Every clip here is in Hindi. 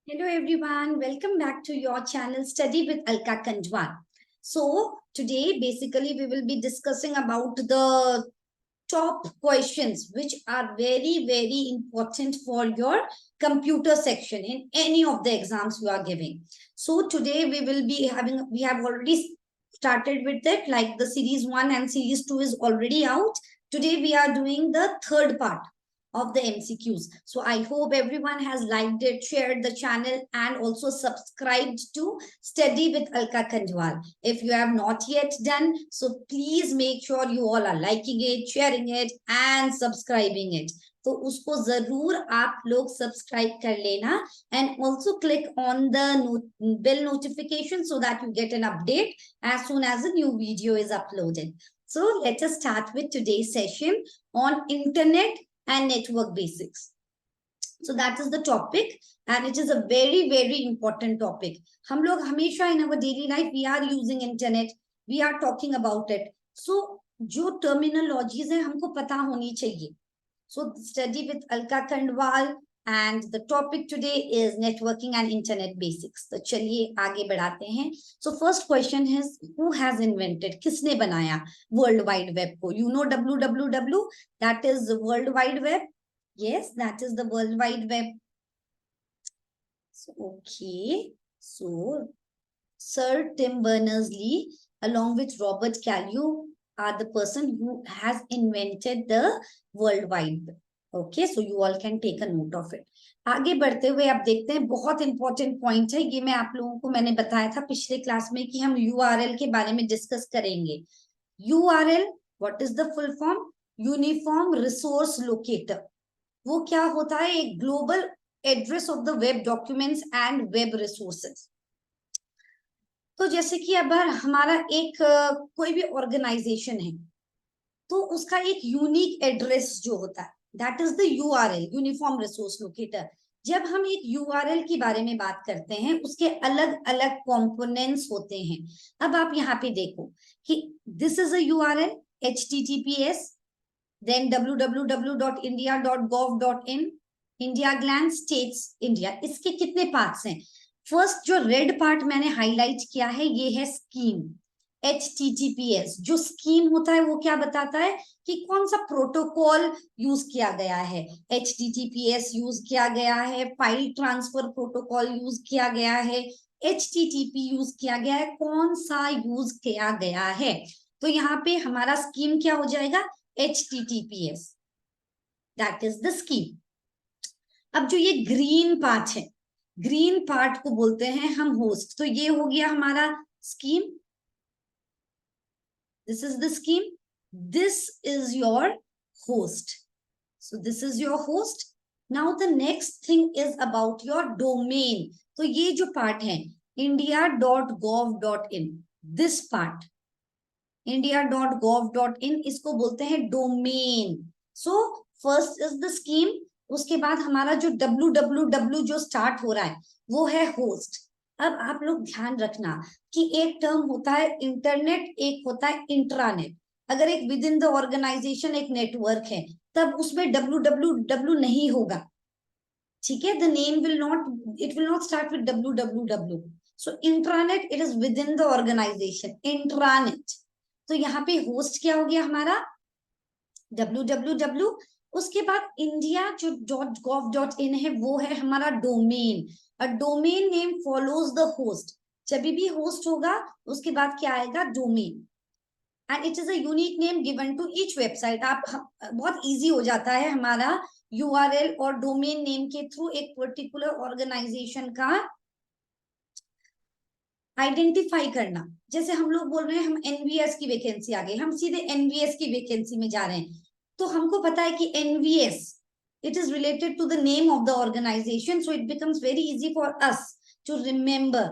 Hello everyone, welcome back to your channel Study with Alka Kanjwan. So today basically we will be discussing about the top questions which are very important for your computer section in any of the exams you are giving. So today we have already started with it, like the series 1 and series 2 is already out. Today we are doing the third part of the MCQs. So I hope everyone has liked it, shared the channel, and also subscribed to Study with Alka Kanjwal. If you have not yet done, so please make sure you all are liking it, sharing it, and subscribing it. तो उसको जरूर आप लोग सब्सक्राइब कर लेना and also click on the bell notification so that you get an update as soon as a new video is uploaded. So let us start with today's session on internet and network basics. So that is the topic and it is a very important topic. हम लोग हमेशा in our daily life we are using internet, we are talking about it. So जो terminologies है हमको पता होनी चाहिए. So study with Alka Kandwal and the topic today is networking and internet basics. तो चलिए आगे बढ़ाते हैं. So first question is, who has invented? किसने बनाया World Wide Web को? You know www, that is the World Wide Web. Yes, that is the World Wide Web. So, okay. So Sir Tim Berners-Lee along with Robert Callew are the person who has invented the World Wide Web. Okay, so you all can take a note of it. आगे बढ़ते हुए आप देखते हैं बहुत इंपॉर्टेंट पॉइंट है ये. मैं आप लोगों को मैंने बताया था पिछले क्लास में कि हम URL के बारे में डिस्कस करेंगे. URL, what is the full form? Uniform resource locator. वो क्या होता है? एक global address of the web documents and web resources. तो जैसे कि अब हमारा एक कोई भी ऑर्गेनाइजेशन है तो उसका एक यूनिक एड्रेस जो होता है that is the URL, uniform resource locator. जब हम एक URL के बारे में बात करते हैं उसके अलग अलग कंपोनेंट्स होते हैं. अब आप यहाँ पे देखो कि this is a URL https, then www.india.gov.in, India gland states India. इसके कितने पार्ट्स हैं? फर्स्ट जो रेड पार्ट मैंने हाईलाइट किया है ये है स्कीम. HTTPS जो स्कीम होता है वो क्या बताता है कि कौन सा प्रोटोकॉल यूज किया गया है. HTTPS यूज किया गया है, फाइल ट्रांसफर प्रोटोकॉल यूज किया गया है, HTTP यूज किया गया है, कौन सा यूज किया गया है. तो यहाँ पे हमारा स्कीम क्या हो जाएगा? HTTPS, that is the scheme. अब जो ये ग्रीन पार्ट है, ग्रीन पार्ट को बोलते हैं हम होस्ट. तो ये हो गया हमारा scheme. This is the scheme, this is your host. So this is your host. Now the next thing is about your domain. तो ये जो पार्ट है india.gov.in, दिस पार्ट india.gov.in, इसको बोलते हैं domain. So first is the scheme, उसके बाद हमारा जो www जो स्टार्ट हो रहा है वो है होस्ट. अब आप लोग ध्यान रखना कि एक टर्म होता है इंटरनेट, एक होता है इंट्रानेट. अगर एक विद इन द ऑर्गेनाइजेशन एक नेटवर्क है तब उसमें www नहीं होगा. ठीक है, the name will not, it will not start with www. So intranet, it is within the organisation, intranet. तो यहाँ पे होस्ट क्या हो गया हमारा? www. उसके बाद इंडिया जो .gov.in है वो है हमारा domain. A domain name follows the host. जब भी होस्ट होगा उसके बाद क्या आएगा? Domain. And it is a unique name given to each website. आप बहुत इजी हो जाता है हमारा URL और डोमेन नेम के थ्रू एक पर्टिकुलर ऑर्गेनाइजेशन का आइडेंटिफाई करना. जैसे हम लोग बोल रहे हैं हम NVS की वैकेंसी आ गई, हम सीधे NVS की वैकेंसी में जा रहे हैं तो हमको पता है कि NVS, it is related to the name of the organization, so it becomes very easy for us to remember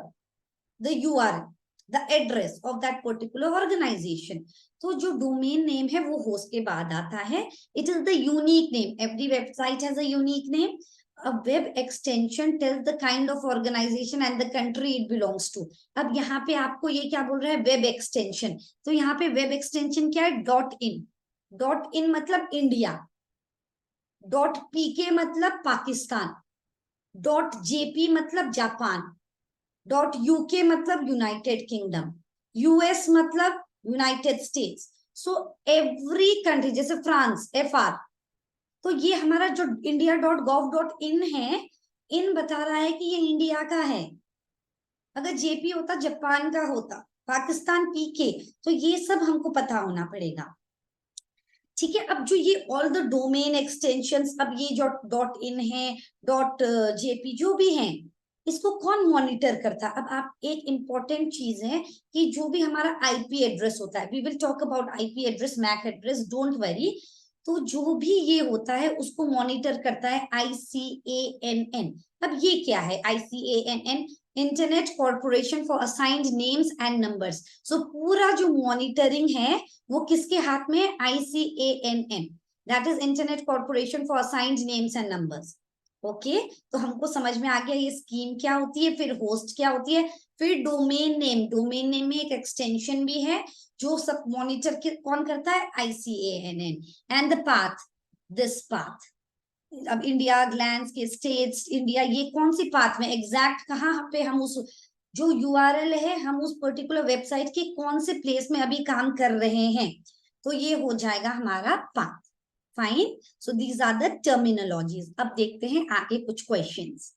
the URL, the address of that particular organization. तो जो डोमेन नेम है वो होस्ट के बाद आता है. It is the unique name. Every website has a unique name. A web extension tells the kind of organization and the country it belongs to. अब यहाँ पे आपको ये क्या बोल रहा है? Web extension. तो यहाँ पे वेब एक्सटेंशन क्या है? .in. .in मतलब इंडिया, .pk मतलब पाकिस्तान, .jp मतलब जापान, .uk मतलब यूनाइटेड किंगडम, यूएस मतलब United states. So every country, जैसे फ्रांस FR, तो ये हमारा जो india.gov.in है, इन बता रहा है कि ये इंडिया का है। अगर जेपी होता जापान का होता, पाकिस्तान PK, तो ये सब हमको पता होना पड़ेगा। ठीक है, अब जो ये ऑल द डोमेन एक्सटेंशंस, अब ये जो .in है, .jp जो भी है, इसको कौन मॉनिटर करता है? अब आप, एक इंपॉर्टेंट चीज है कि जो भी हमारा IP एड्रेस होता है, we will talk about IP address, MAC address, don't worry. तो जो भी ये होता है उसको मॉनिटर करता है ICANN। अब ये क्या है ICANN? Internet corporation for assigned names and numbers. So पूरा जो मॉनिटरिंग है वो किसके हाथ में है? ICANN, that is internet corporation for assigned names and numbers. Okay, तो हमको समझ में आ गया ये स्कीम क्या होती है, फिर होस्ट क्या होती है, फिर डोमेन नेम। डोमेन नेम में एक एक्सटेंशन भी है जो सब मॉनिटर कौन करता है? ICANN। And the path, this path, अब इंडिया ग्लैंस के स्टेट्स, इंडिया, ये कौन सी पाथ में एग्जैक्ट कहाँ पे हम उस जो URL है, हम उस पर्टिकुलर वेबसाइट के कौन से प्लेस में अभी काम कर रहे हैं, तो ये हो जाएगा हमारा path. Fine, so these are the terminologies. अब देखते हैं आगे कुछ questions.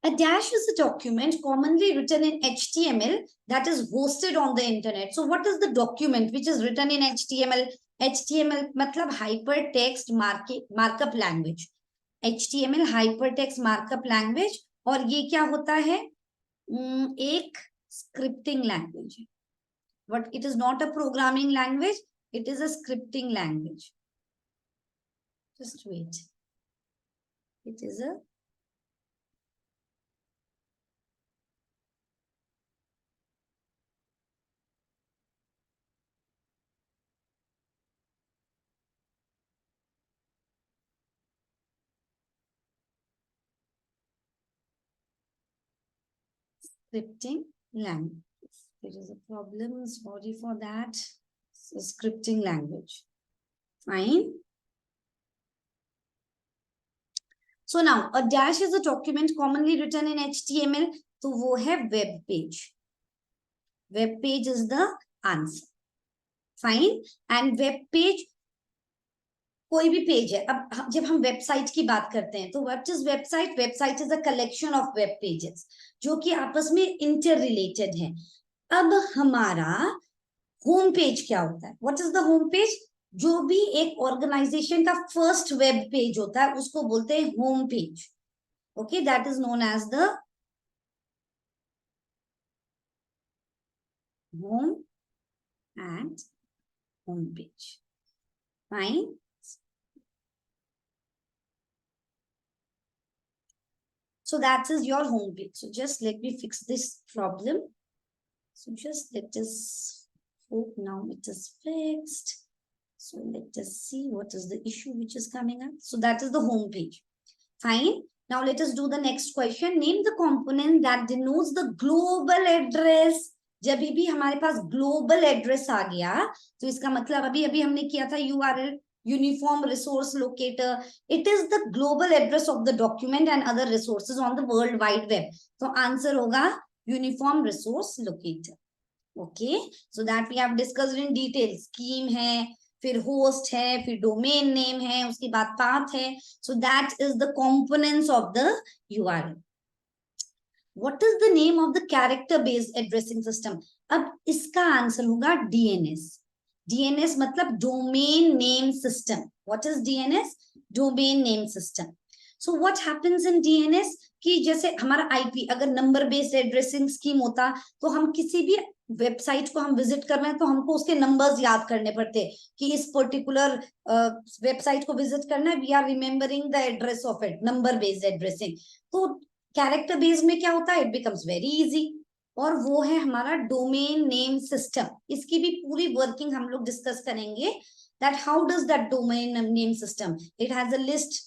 A dash is a document commonly written in HTML that is hosted on the internet. So what is the document which is written in HTML? HTML मतलब hypertext markup language, HTML hypertext markup language। और ये क्या होता है? एक scripting language। But it is not a programming language, it is a scripting language. Just wait. It is a scripting language. There is a problem, sorry for that. So scripting language. Fine. So now a dash is a document commonly written in HTML. तो वो है web page. Web page is the answer. Fine. And web page कोई भी पेज है। अब जब हम वेबसाइट की बात करते हैं तो what is website? Website is a collection of web pages जो कि आपस में इंटर रिलेटेड है। अब हमारा होम पेज क्या होता है? What is the home page? जो भी एक ऑर्गेनाइजेशन का फर्स्ट वेब पेज होता है उसको बोलते हैं home page. Okay, that is known as the home and home page. Fine, so that is your home page. So just let me fix this problem. So just let us hope now it is fixed. So let us see what is the issue which is coming up. So that is the home page. Fine. Now let us do the next question. Name the component that denotes the global address. जब भी हमारे पास global address आ गया तो इसका मतलब अभी हमने किया था URL, Uniform Resource Locator. It is the global address of the document and other resources on the World Wide Web. तो आंसर होगा Uniform Resource Locator. Okay, so that we have discussed in detail. Scheme है, फिर host है, फिर domain name है, उसके बाद path है. So that is the components of the URL. What is the name of the character based addressing system? अब इसका आंसर होगा DNS. DNS मतलब domain name system. What is DNS? Domain name system. So what happens in DNS कि जैसे हमारा IP अगर नंबर बेस्ड एड्रेसिंग स्कीम होता तो हम किसी भी वेबसाइट को हम विजिट कर रहे हैं तो हमको उसके नंबर्स याद करने पड़ते कि इस पर्टिकुलर वेबसाइट को विजिट करना है, we are remembering the address of it, number based addressing. तो कैरेक्टर बेस्ड में क्या होता है? इट बिकम्स वेरी इजी, और वो है हमारा डोमेन नेम सिस्टम। इसकी भी पूरी वर्किंग हम लोग डिस्कस करेंगे that how does that domain name system, it has a list.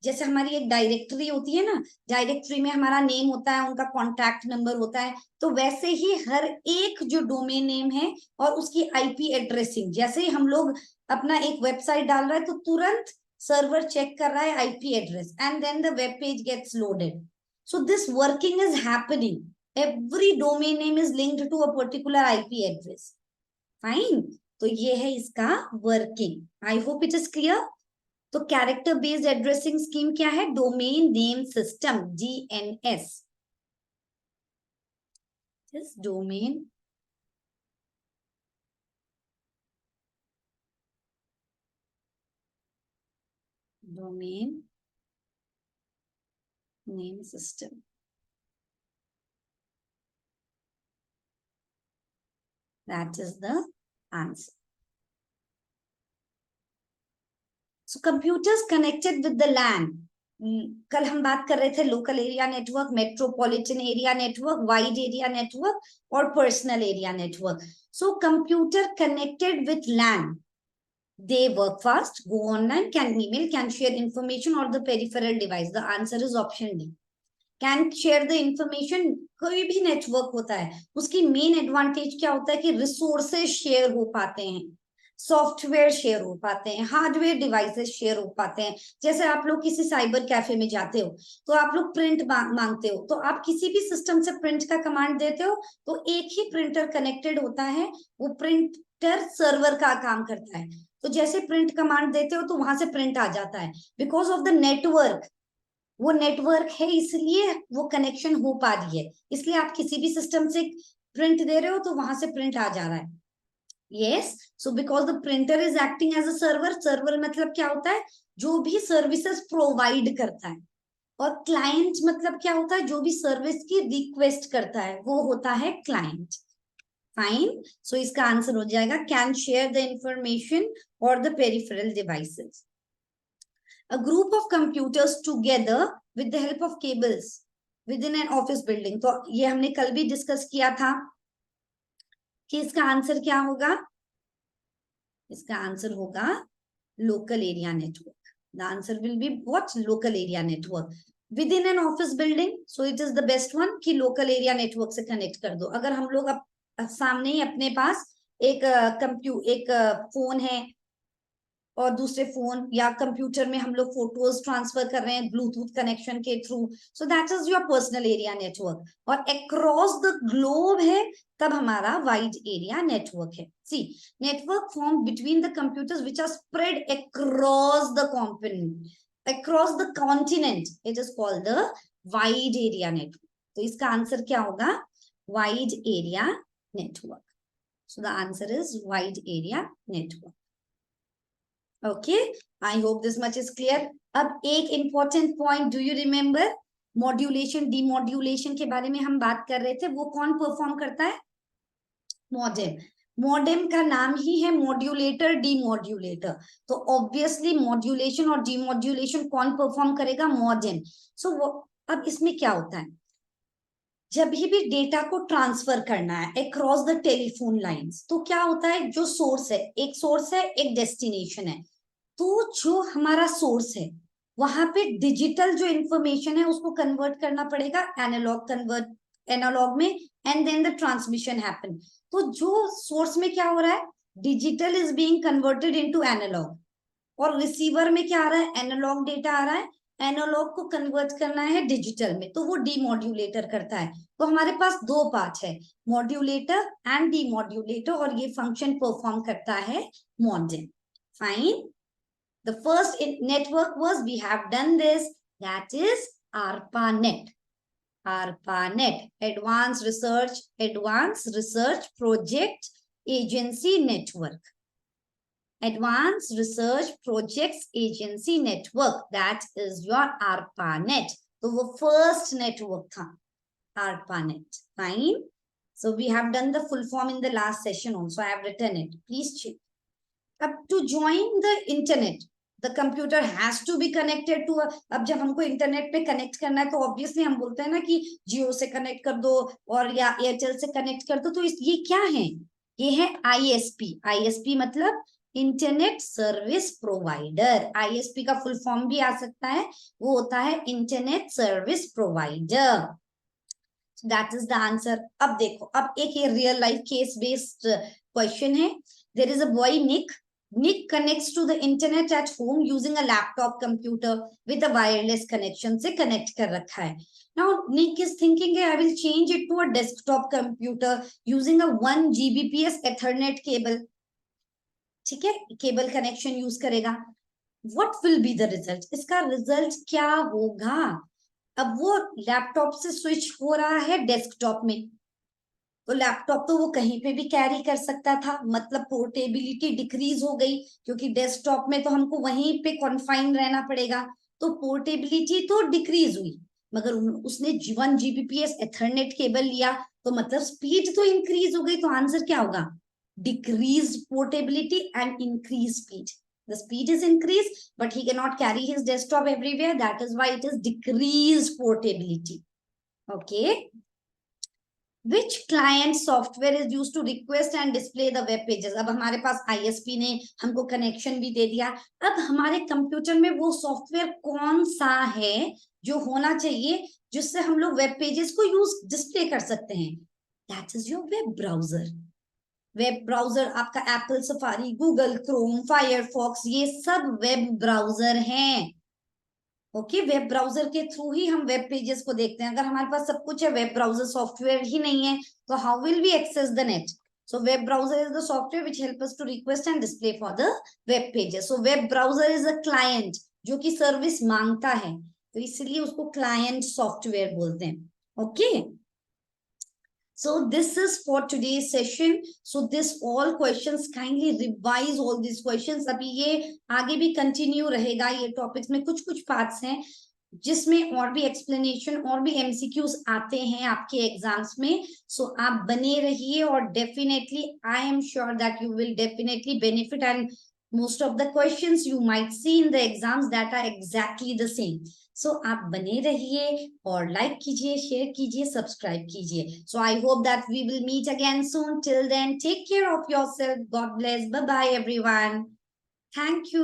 जैसे हमारी एक डायरेक्टरी होती है ना, डायरेक्टरी में हमारा नेम होता है, उनका कॉन्टैक्ट नंबर होता है, तो वैसे ही हर एक जो डोमेन नेम है और उसकी IP एड्रेसिंग, जैसे ही हम लोग अपना एक वेबसाइट डाल रहे हैं तो तुरंत सर्वर चेक कर रहा है IP address and then the web page gets loaded. So this working is happening. Every domain name is linked to a particular IP address. Fine. तो ये है इसका working. I hope it is clear. तो कैरेक्टर बेस्ड एड्रेसिंग स्कीम क्या है? Domain name system, DNS. This domain name system. That is the answer. So computers connected with the LAN. कल हम बात कर रहे थे local area network, metropolitan area network, wide area network और personal area network. So computer connected with LAN, they work fast, go online, can email, can share information or the peripheral device. The answer is option D. Can share the information. कोई भी नेटवर्क होता है उसकी मेन एडवांटेज क्या होता है कि रिसोर्सेज शेयर हो पाते हैं, सॉफ्टवेयर शेयर हो पाते हैं, हार्डवेयर डिवाइसेस शेयर हो पाते हैं. जैसे आप लोग किसी साइबर कैफे में जाते हो तो आप लोग प्रिंट मांगते हो, तो आप किसी भी सिस्टम से प्रिंट का कमांड देते हो तो एक ही प्रिंटर कनेक्टेड होता है, वो प्रिंटर सर्वर का काम करता है. तो जैसे प्रिंट कमांड देते हो तो वहां से प्रिंट आ जाता है. बिकॉज ऑफ द नेटवर्क, वो नेटवर्क है इसलिए वो कनेक्शन हो पा रही है. इसलिए आप किसी भी सिस्टम से प्रिंट दे रहे हो तो वहां से प्रिंट आ जा रहा है. Yes. So because the printer is acting as a server. Server मतलब क्या होता है? जो भी सर्विसेज प्रोवाइड करता है. और क्लाइंट मतलब क्या होता है? जो भी सर्विस की रिक्वेस्ट करता है वो होता है क्लाइंट. फाइन. सो इसका आंसर हो जाएगा कैन शेयर द इंफॉर्मेशन और the peripheral devices. A group of computers together with the help of cables within an office building. तो ये हमने कल भी डिस्कस किया था कि इसका आंसर क्या होगा? इसका आंसर होगा local area network. The answer will be what? Local area network within an office building. So it is the best one कि local area network से connect कर दो. अगर हम लोग सामने ही अपने पास एक फोन है और दूसरे फोन या कंप्यूटर में हम लोग फोटोज ट्रांसफर कर रहे हैं ब्लूटूथ कनेक्शन के through, so that is your personal area network. और अक्रॉस द ग्लोब है तब हमारा वाइड एरिया नेटवर्क है. See, network form between the computers which are spread across the continent, it is called the wide area network. तो इसका आंसर क्या होगा? Wide area network. So the answer is wide area network. Okay, I hope this much is clear. अब एक important point, do you remember modulation demodulation के बारे में हम बात कर रहे थे. वो कौन परफॉर्म करता है? मॉडेम. मॉडेम का नाम ही है मॉड्यूलेटर डीमॉड्यूलेटर. तो ऑब्वियसली मॉड्यूलेशन और डीमॉड्यूलेशन कौन परफॉर्म करेगा? मॉडेम. सो अब इसमें क्या होता है? जब भी डेटा को ट्रांसफर करना है अक्रॉस द टेलीफोन लाइंस, तो क्या होता है? जो सोर्स है, एक डेस्टिनेशन है. तो जो हमारा सोर्स है वहां पे डिजिटल जो इंफॉर्मेशन है उसको कन्वर्ट करना पड़ेगा एनालॉग में, and then the transmission happen. तो जो सोर्स में क्या हो रहा है? Digital is being converted into analogue. और रिसीवर में क्या आ रहा है? एनालॉग डेटा आ रहा है. एनालॉग को कन्वर्ट करना है डिजिटल में, तो वो डीमॉड्यूलेटर करता है. तो हमारे पास दो पार्ट है, मॉड्यूलेटर एंड डीमॉड्यूलेटर, और ये फंक्शन परफॉर्म करता है modem. Fine. The first network was, we have done this, that is ARPANET. ARPANET, Advanced Research Project Agency Network. Advanced Research Projects Agency Network, that is your ARPANET. So वो first network था, ARPANET. Fine. So we have done the full form in the last session also. I have written it. Please check. अब to join the internet, the computer has to be connected to अब जब हमको इंटरनेट पे कनेक्ट करना है तो ऑब्वियसली हम बोलते हैं ना कि जियो से कनेक्ट कर दो और या एयरटेल से कनेक्ट कर दो. तो ये क्या है? ये है ISP. ISP मतलब इंटरनेट सर्विस प्रोवाइडर. ISP का फुल फॉर्म भी आ सकता है, वो होता है internet service provider. That is the answer. अब देखो, अब एक ये real life case based question है. There is a boy Nick, Nick connects to the internet at home using a laptop computer with a wireless connection से connect कर रखा है. Now Nick is thinking I will change it to a desktop computer using a 1 Gbps Ethernet cable. ठीक है, केबल कनेक्शन यूज करेगा. What will be the result? इसका रिजल्ट क्या होगा? अब वो लैपटॉप से स्विच हो रहा है डेस्कटॉप में, तो लैपटॉप तो वो कहीं पे भी कैरी कर सकता था, मतलब पोर्टेबिलिटी डिक्रीज हो गई, क्योंकि डेस्कटॉप में तो हमको वहीं पे कॉन्फाइन रहना पड़ेगा, तो पोर्टेबिलिटी तो डिक्रीज हुई. मगर उसने 1 Gbps एथरनेट केबल लिया, तो मतलब स्पीड तो इंक्रीज हो गई. तो आंसर क्या होगा? Decrease portability and increase speed. The speed is increased, but he cannot carry his desktop everywhere. That is why it is decreased portability. Okay. Which client software is used to request and display the web pages? अब हमारे पास ISP ने हमको कनेक्शन भी दे दिया. अब हमारे कंप्यूटर में वो सॉफ्टवेयर कौन सा है जो होना चाहिए जिससे हम लोग वेब पेजेस को यूज डिस्प्ले कर सकते हैं? That is your web browser. Web browser आपका Apple Safari, Google Chrome, Firefox, ये सब वेब ब्राउजर हैं. ओके, वेब ब्राउजर के थ्रू ही हम वेब पेजेस को देखते हैं. अगर हमारे पास सब कुछ है, वेब ब्राउजर सॉफ्टवेयर ही नहीं है, तो how will we access the net? So web browser is the software which help us to request and display for the web pages. So web browser is a client जो कि सर्विस मांगता है, तो इसलिए उसको क्लाइंट सॉफ्टवेयर बोलते हैं. Okay. So this is for today's session. So this all questions, kindly revise all these questions. अभी ये आगे भी continue रहेगा. ये topics में कुछ कुछ parts हैं जिसमें और भी explanation और भी MCQs आते हैं आपके exams में. So आप बने रहिए और definitely I am sure that you will definitely benefit, and most of the questions you might see in the exams that are exactly the same. सो आप बने रहिए और लाइक कीजिए, शेयर कीजिए, सब्सक्राइब कीजिए. So I hope that we will meet again soon. Till then take care of yourself. God bless. Bye bye everyone. Thank you.